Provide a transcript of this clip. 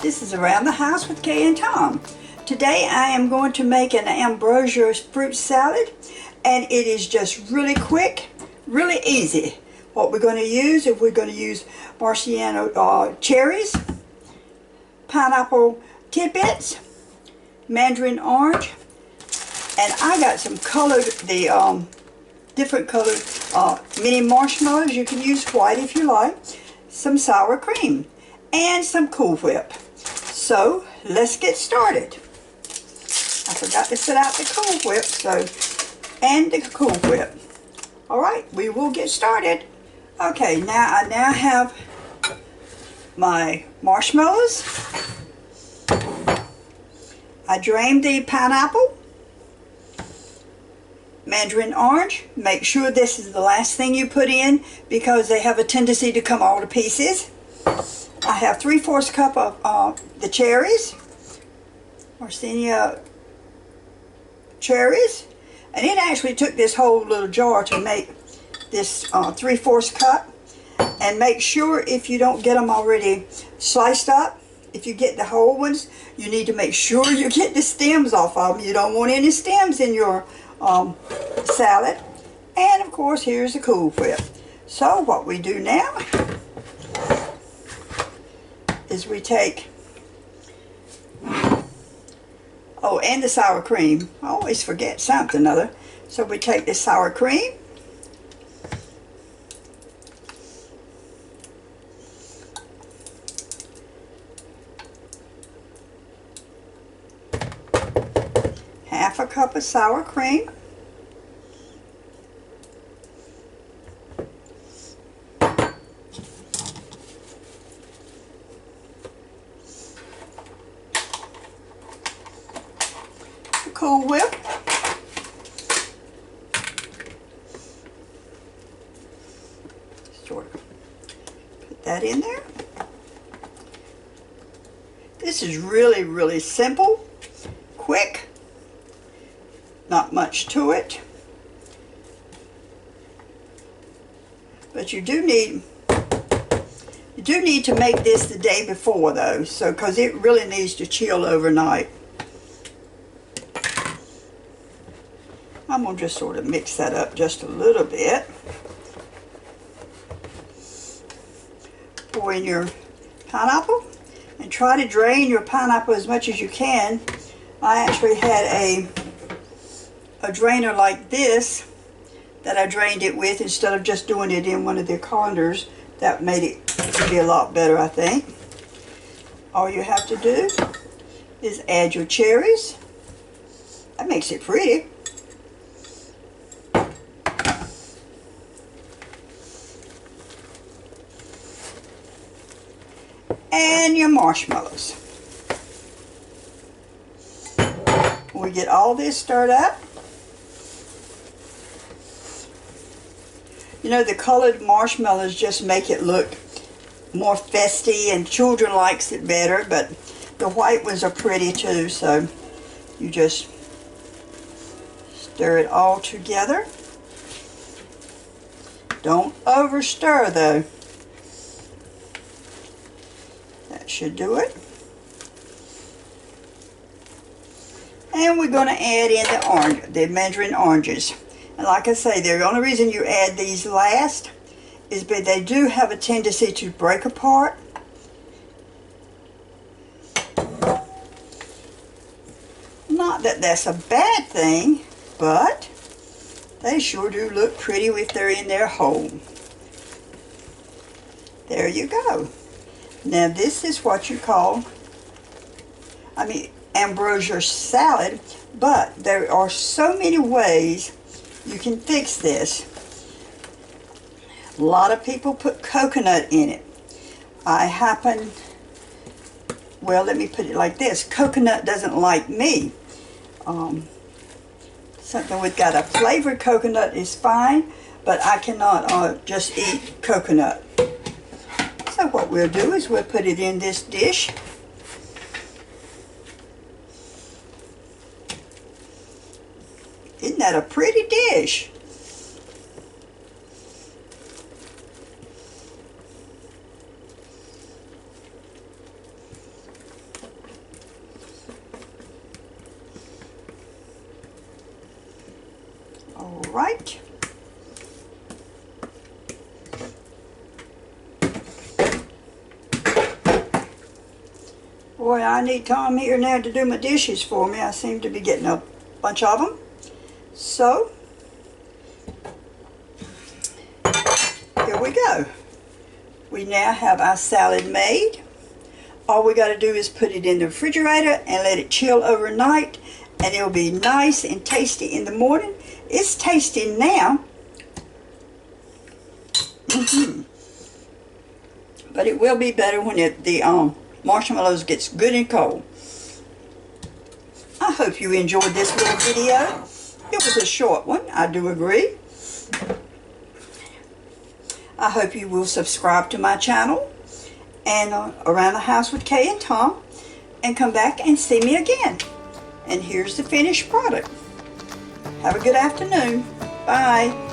This is Around the House with Kay and Tom. Today I am going to make an Ambrosia fruit salad, and it is just really quick, really easy. What we're going to use is we're going to use Maraschino cherries, pineapple tidbits, mandarin orange, and I got some colored, different colored mini marshmallows. You can use white if you like, some sour cream, and some Kool Whip. So let's get started. I forgot to set out the Kool Whip, and the Kool Whip. Alright, we will get started. Okay, I now have my marshmallows. I drained the pineapple, mandarin orange. Make sure this is the last thing you put in because they have a tendency to come all to pieces. I have 3/4 cup of the cherries, Maraschino Cherries, and it actually took this whole little jar to make this 3/4 cup. And make sure if you don't get them already sliced up, if you get the whole ones, you need to make sure you get the stems off of them. You don't want any stems in your salad. And of course, here's the Kool Whip. So what we do now is we take, and the sour cream. I always forget something or other. So we take the sour cream, half a cup of sour cream, Kool Whip, sort of put that in there. This is really, really simple, quick, not much to it, but you do need to make this the day before though, so because it really needs to chill overnight. I'm going to just sort of mix that up just a little bit. Pour in your pineapple and try to drain your pineapple as much as you can. I actually had a drainer like this that I drained it with instead of just doing it in one of the colanders. That made it to be a lot better, I think. All you have to do is add your cherries. That makes it pretty. And your marshmallows. We get all this stirred up. You know, the colored marshmallows just make it look more festy, and children likes it better, but the white ones are pretty too, so you just stir it all together. Don't over stir though. That should do it. And we're going to add in the mandarin oranges. And like I say, the only reason you add these last is because they do have a tendency to break apart. Not that that's a bad thing, but they sure do look pretty if they're in there whole. There you go. Now this is what you call, Ambrosia salad, but there are so many ways you can fix this. A lot of people put coconut in it. Well, let me put it like this. Coconut doesn't like me. Something with got a flavored coconut is fine, but I cannot just eat coconut. So what we'll do is we'll put it in this dish. Isn't that a pretty dish? right. Boy, I need Tom here now to do my dishes for me. I seem to be getting a bunch of them. So, here we go. We now have our salad made. All we got to do is put it in the refrigerator and let it chill overnight, and it'll be nice and tasty in the morning. It's tasty now. But it will be better when the marshmallows gets good and cold. I hope you enjoyed this little video. It was a short one, I do agree. I hope you will subscribe to my channel and Around the House with Kay and Tom, and come back and see me again. And here's the finished product. Have a good afternoon. Bye.